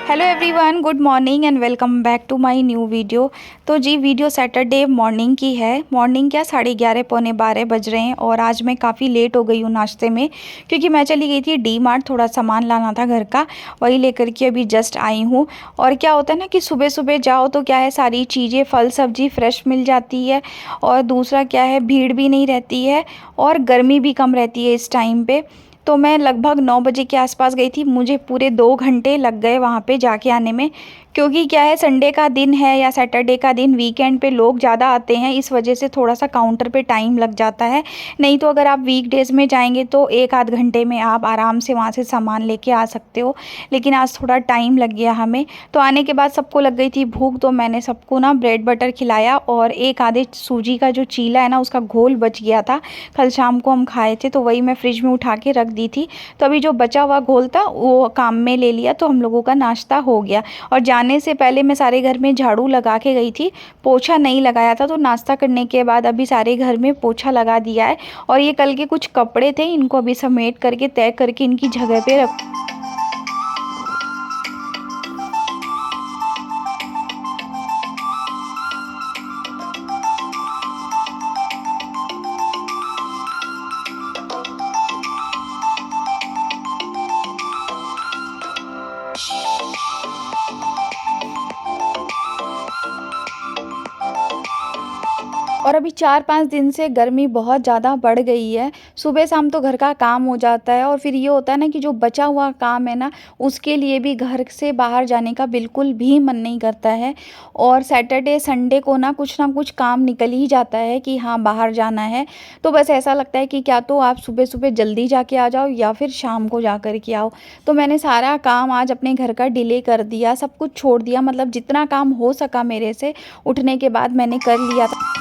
Hello everyone, good morning and welcome back to my new video. तो जी video Saturday morning की है। Morning क्या 11:30 पौने 12 बज रहे हैं और आज मैं काफ़ी लेट हो गई हूँ नाश्ते में, क्योंकि मैं चली गई थी डी मार्ट, थोड़ा सामान लाना था घर का, वही लेकर के अभी जस्ट आई हूँ। और क्या होता है ना कि सुबह सुबह जाओ तो क्या है, सारी चीज़ें फल सब्जी फ्रेश मिल जाती है, और दूसरा क्या है, भीड़ भी नहीं रहती है और गर्मी भी कम रहती है इस टाइम पे। तो मैं लगभग 9 बजे के आसपास गई थी। मुझे पूरे 2 घंटे लग गए वहाँ पे जाके आने में, क्योंकि क्या है, संडे का दिन है या सैटरडे का दिन, वीकेंड पे लोग ज़्यादा आते हैं, इस वजह से थोड़ा सा काउंटर पे टाइम लग जाता है। नहीं तो अगर आप वीकडेज़ में जाएंगे तो 1 आध घंटे में आप आराम से वहाँ से सामान लेके आ सकते हो। लेकिन आज थोड़ा टाइम लग गया हमें। तो आने के बाद सबको लग गई थी भूख, तो मैंने सबको ना ब्रेड बटर खिलाया, और एक आधे सूजी का जो चीला है ना, उसका घोल बच गया था, कल शाम को हम खाए थे, तो वही मैं फ्रिज में उठा के रख दी थी। तो अभी जो बचा हुआ घोल था वो काम में ले लिया, तो हम लोगों का नाश्ता हो गया। और जाने से पहले मैं सारे घर में झाड़ू लगा के गई थी, पोछा नहीं लगाया था, तो नाश्ता करने के बाद अभी सारे घर में पोछा लगा दिया है। और ये कल के कुछ कपड़े थे, इनको अभी समेट करके तय करके इनकी जगह पे रख। और अभी 4-5 दिन से गर्मी बहुत ज़्यादा बढ़ गई है। सुबह शाम तो घर का काम हो जाता है, और फिर ये होता है ना कि जो बचा हुआ काम है ना, उसके लिए भी घर से बाहर जाने का बिल्कुल भी मन नहीं करता है। और सैटरडे संडे को ना कुछ काम निकल ही जाता है कि हाँ बाहर जाना है। तो बस ऐसा लगता है कि क्या तो आप सुबह सुबह जल्दी जाके आ जाओ या फिर शाम को जा कर के आओ। तो मैंने सारा काम आज अपने घर का डिले कर दिया, सब कुछ छोड़ दिया, मतलब जितना काम हो सका मेरे से उठने के बाद मैंने कर लिया था।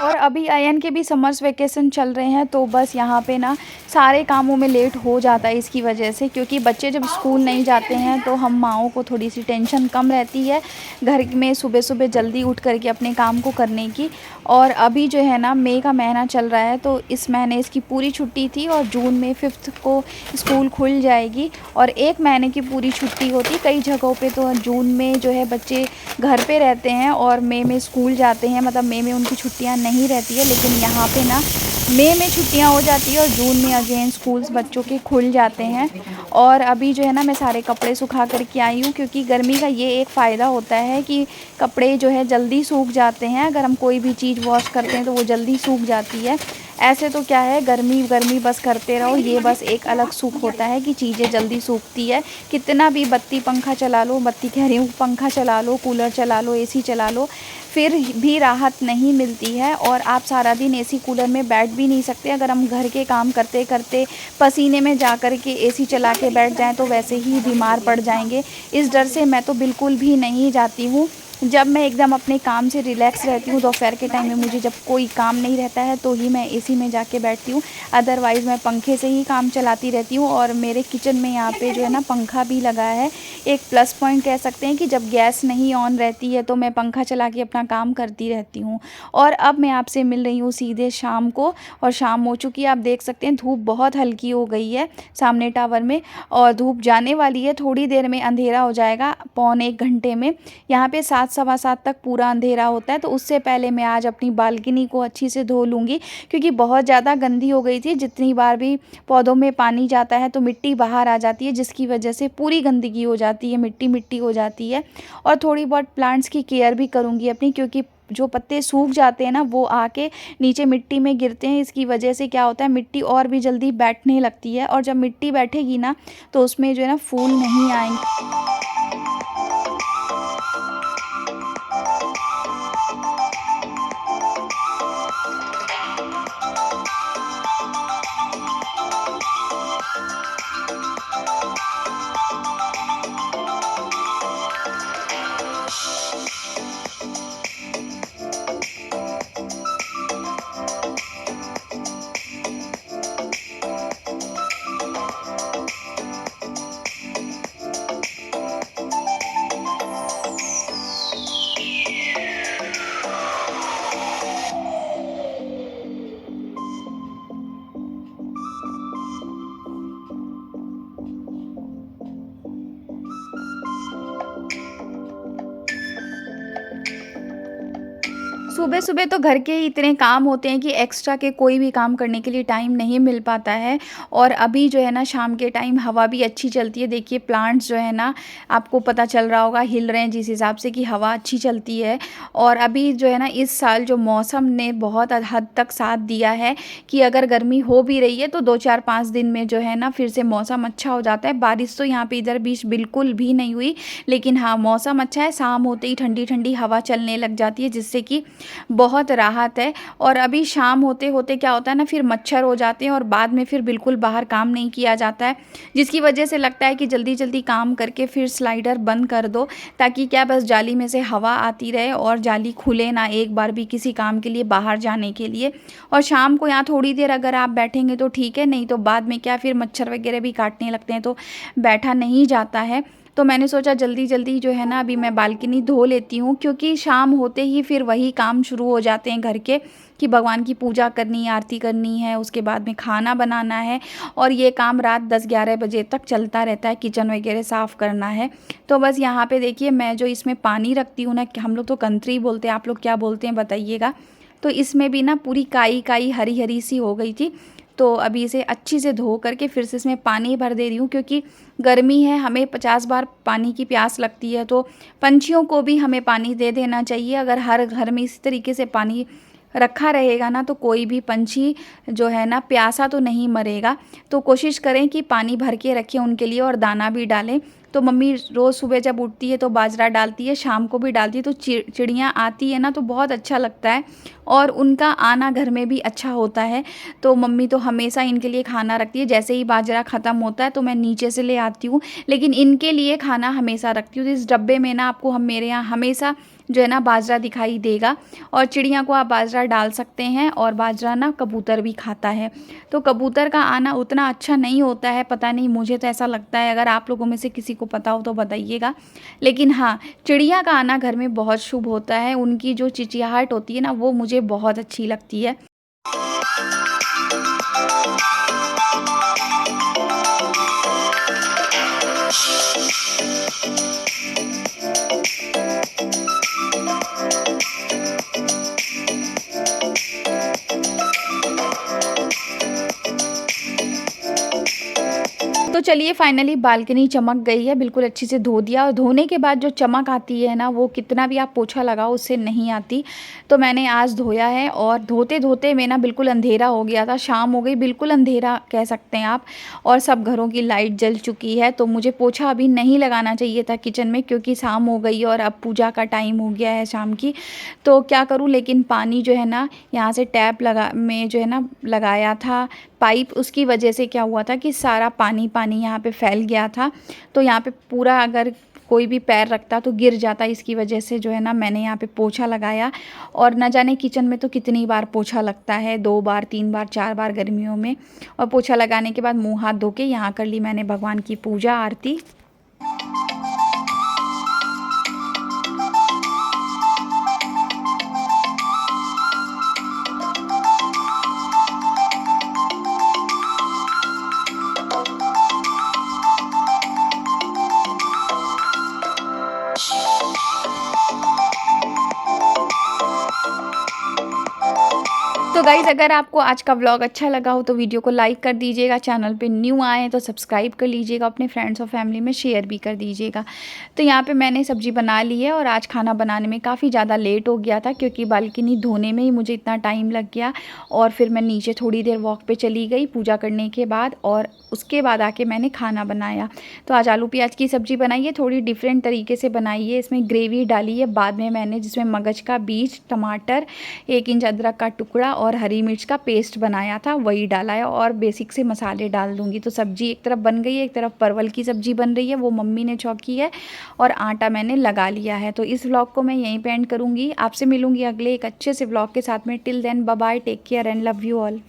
और अभी अयन के भी समर्स वेकेशन चल रहे हैं, तो बस यहाँ पे ना सारे कामों में लेट हो जाता है इसकी वजह से, क्योंकि बच्चे जब स्कूल नहीं जाते हैं तो हम माँओं को थोड़ी सी टेंशन कम रहती है घर में सुबह सुबह जल्दी उठ करके अपने काम को करने की। और अभी जो है ना, मई का महीना चल रहा है, तो इस महीने इसकी पूरी छुट्टी थी, और जून में 5th को स्कूल खुल जाएगी, और 1 महीने की पूरी छुट्टी होती। कई जगहों पे तो जून में जो है बच्चे घर पे रहते हैं और मई में स्कूल जाते हैं, मतलब मई में उनकी छुट्टियां नहीं रहती है। लेकिन यहाँ पे ना मई में छुट्टियां हो जाती है और जून में अगेन स्कूल्स बच्चों के खुल जाते हैं। और अभी जो है ना, मैं सारे कपड़े सुखा करके आई हूँ, क्योंकि गर्मी का ये एक फ़ायदा होता है कि कपड़े जो है जल्दी सूख जाते हैं। अगर हम कोई भी चीज़ वॉश करते हैं तो वो जल्दी सूख जाती है। ऐसे तो क्या है, गर्मी गर्मी बस करते रहो, ये बस एक अलग सुख होता है कि चीज़ें जल्दी सूखती है। कितना भी बत्ती पंखा चला लो, बत्ती कह रही हूँ, पंखा चला लो, कूलर चला लो, एसी चला लो, फिर भी राहत नहीं मिलती है। और आप सारा दिन एसी कूलर में बैठ भी नहीं सकते। अगर हम घर के काम करते करते पसीने में जा कर के एसी चला के बैठ जाएं तो वैसे ही बीमार पड़ जाएंगे। इस डर से मैं तो बिल्कुल भी नहीं जाती हूँ। जब मैं एकदम अपने काम से रिलैक्स रहती हूँ, दोपहर के टाइम में मुझे जब कोई काम नहीं रहता है तो ही मैं एसी में जाके बैठती हूँ। अदरवाइज़ मैं पंखे से ही काम चलाती रहती हूँ। और मेरे किचन में यहाँ पे जो है ना, पंखा भी लगा है। एक प्लस पॉइंट कह सकते हैं कि जब गैस नहीं ऑन रहती है तो मैं पंखा चला के अपना काम करती रहती हूँ। और अब मैं आपसे मिल रही हूँ सीधे शाम को, और शाम हो चुकी है, आप देख सकते हैं धूप बहुत हल्की हो गई है सामने टावर में, और धूप जाने वाली है, थोड़ी देर में अंधेरा हो जाएगा, पौने 1 घंटे में। यहाँ पे 7 सवा 7 तक पूरा अंधेरा होता है। तो उससे पहले मैं आज अपनी बालकनी को अच्छी से धो लूँगी, क्योंकि बहुत ज़्यादा गंदी हो गई थी। जितनी बार भी पौधों में पानी जाता है तो मिट्टी बाहर आ जाती है, जिसकी वजह से पूरी गंदगी हो जाती है, मिट्टी मिट्टी हो जाती है। और थोड़ी बहुत प्लांट्स की केयर भी करूँगी अपनी, क्योंकि जो पत्ते सूख जाते हैं ना, वो आके नीचे मिट्टी में गिरते हैं। इसकी वजह से क्या होता है, मिट्टी और भी जल्दी बैठने लगती है, और जब मिट्टी बैठेगी ना तो उसमें जो है ना फूल नहीं आएंगे। सुबह-सुबह तो घर के ही इतने काम होते हैं कि एक्स्ट्रा के कोई भी काम करने के लिए टाइम नहीं मिल पाता है। और अभी जो है ना शाम के टाइम हवा भी अच्छी चलती है। देखिए प्लांट्स जो है ना, आपको पता चल रहा होगा, हिल रहे हैं जिस हिसाब से कि हवा अच्छी चलती है। और अभी जो है ना इस साल जो मौसम ने बहुत हद तक साथ दिया है कि अगर गर्मी हो भी रही है तो 2-4-5 दिन में जो है ना फिर से मौसम अच्छा हो जाता है। बारिश तो यहाँ पे इधर बीच बिल्कुल भी नहीं हुई, लेकिन हाँ मौसम अच्छा है। शाम होते ही ठंडी-ठंडी हवा चलने लग जाती है, जिससे कि बहुत राहत है। और अभी शाम होते-होते क्या होता है ना, फिर मच्छर हो जाते हैं और बाद में फिर बिल्कुल बाहर काम नहीं किया जाता है, जिसकी वजह से लगता है कि जल्दी-जल्दी काम करके फिर स्लाइडर बंद कर दो, ताकि क्या बस जाली में से हवा आती रहे और जाली खुले ना एक बार भी किसी काम के लिए बाहर जाने के लिए। और शाम को यहाँ थोड़ी देर अगर आप बैठेंगे तो ठीक है, नहीं तो बाद में क्या फिर मच्छर वगैरह भी काटने लगते हैं तो बैठा नहीं जाता है। तो मैंने सोचा जल्दी-जल्दी जो है ना अभी मैं बालकनी धो लेती हूँ, क्योंकि शाम होते ही फिर वही काम शुरू हो जाते हैं घर के, कि भगवान की पूजा करनी है, आरती करनी है, उसके बाद में खाना बनाना है। और ये काम रात 10-11 बजे तक चलता रहता है, किचन वगैरह साफ़ करना है। तो बस यहाँ पे देखिए मैं जो इसमें पानी रखती हूँ ना, हम लोग तो कंत्री बोलते हैं, आप लोग क्या बोलते हैं बताइएगा। तो इसमें भी ना पूरी काई-काई हरी-हरी सी हो गई थी। तो अभी इसे अच्छी से धो करके फिर से इसमें पानी भर दे रही हूँ, क्योंकि गर्मी है, हमें 50 बार पानी की प्यास लगती है। तो पंछियों को भी हमें पानी दे देना चाहिए। अगर हर घर में इसी तरीके से पानी रखा रहेगा ना, तो कोई भी पंछी जो है ना प्यासा तो नहीं मरेगा। तो कोशिश करें कि पानी भर के रखें उनके लिए और दाना भी डालें। तो मम्मी रोज़ सुबह जब उठती है तो बाजरा डालती है, शाम को भी डालती है। तो चिड़ियाँ आती है ना तो बहुत अच्छा लगता है, और उनका आना घर में भी अच्छा होता है। तो मम्मी तो हमेशा इनके लिए खाना रखती है, जैसे ही बाजरा ख़त्म होता है तो मैं नीचे से ले आती हूँ, लेकिन इनके लिए खाना हमेशा रखती हूँ। तो इस डब्बे में ना आपको हम मेरे यहाँ हमेशा जो है ना बाजरा दिखाई देगा। और चिड़िया को आप बाजरा डाल सकते हैं, और बाजरा ना कबूतर भी खाता है। तो कबूतर का आना उतना अच्छा नहीं होता है, पता नहीं, मुझे तो ऐसा लगता है। अगर आप लोगों में से किसी को पता हो तो बताइएगा। लेकिन हाँ, चिड़िया का आना घर में बहुत शुभ होता है। उनकी जो चिचियाहट होती है ना, वो मुझे बहुत अच्छी लगती है। तो चलिए फाइनली बालकनी चमक गई है, बिल्कुल अच्छे से धो दिया। और धोने के बाद जो चमक आती है ना, वो कितना भी आप पोछा लगाओ उससे नहीं आती। तो मैंने आज धोया है, और धोते-धोते में ना बिल्कुल अंधेरा हो गया था, शाम हो गई, बिल्कुल अंधेरा कह सकते हैं आप। और सब घरों की लाइट जल चुकी है, तो मुझे पोछा अभी नहीं लगाना चाहिए था किचन में, क्योंकि शाम हो गई और अब पूजा का टाइम हो गया है शाम की। तो क्या करूँ, लेकिन पानी जो है ना यहाँ से टैप लगा में जो है ना लगाया था पाइप, उसकी वजह से क्या हुआ था कि सारा पानी पानी यहाँ पे फैल गया था। तो यहाँ पे पूरा अगर कोई भी पैर रखता तो गिर जाता। इसकी वजह से जो है ना मैंने यहाँ पे पोछा लगाया। और न जाने किचन में तो कितनी बार पोछा लगता है, 2 बार 3 बार 4 बार गर्मियों में। और पोछा लगाने के बाद मुँह हाथ धो के यहाँ कर ली मैंने भगवान की पूजा आरती। तो गाइज़, अगर आपको आज का व्लॉग अच्छा लगा हो तो वीडियो को लाइक कर दीजिएगा। चैनल पे न्यू आए हैं तो सब्सक्राइब कर लीजिएगा, अपने फ्रेंड्स और फैमिली में शेयर भी कर दीजिएगा। तो यहाँ पे मैंने सब्ज़ी बना ली है, और आज खाना बनाने में काफ़ी ज़्यादा लेट हो गया था, क्योंकि बालकनी धोने में ही मुझे इतना टाइम लग गया। और फिर मैं नीचे थोड़ी देर वॉक पे चली गई पूजा करने के बाद, और उसके बाद आके मैंने खाना बनाया। तो आज आलू प्याज की सब्ज़ी बनाई है, थोड़ी डिफरेंट तरीके से बनाई है। इसमें ग्रेवी डाली है बाद में मैंने, जिसमें मगज का बीज, टमाटर, 1 इंच अदरक का टुकड़ा और हरी मिर्च का पेस्ट बनाया था, वही डाला है। और बेसिक से मसाले डाल दूंगी। तो सब्जी एक तरफ बन गई है, एक तरफ परवल की सब्जी बन रही है, वो मम्मी ने छौंकी है, और आटा मैंने लगा लिया है। तो इस व्लॉग को मैं यहीं पे एंड करूँगी। आपसे मिलूँगी अगले एक अच्छे से व्लॉग के साथ में। Till then bye bye, take care and love you all.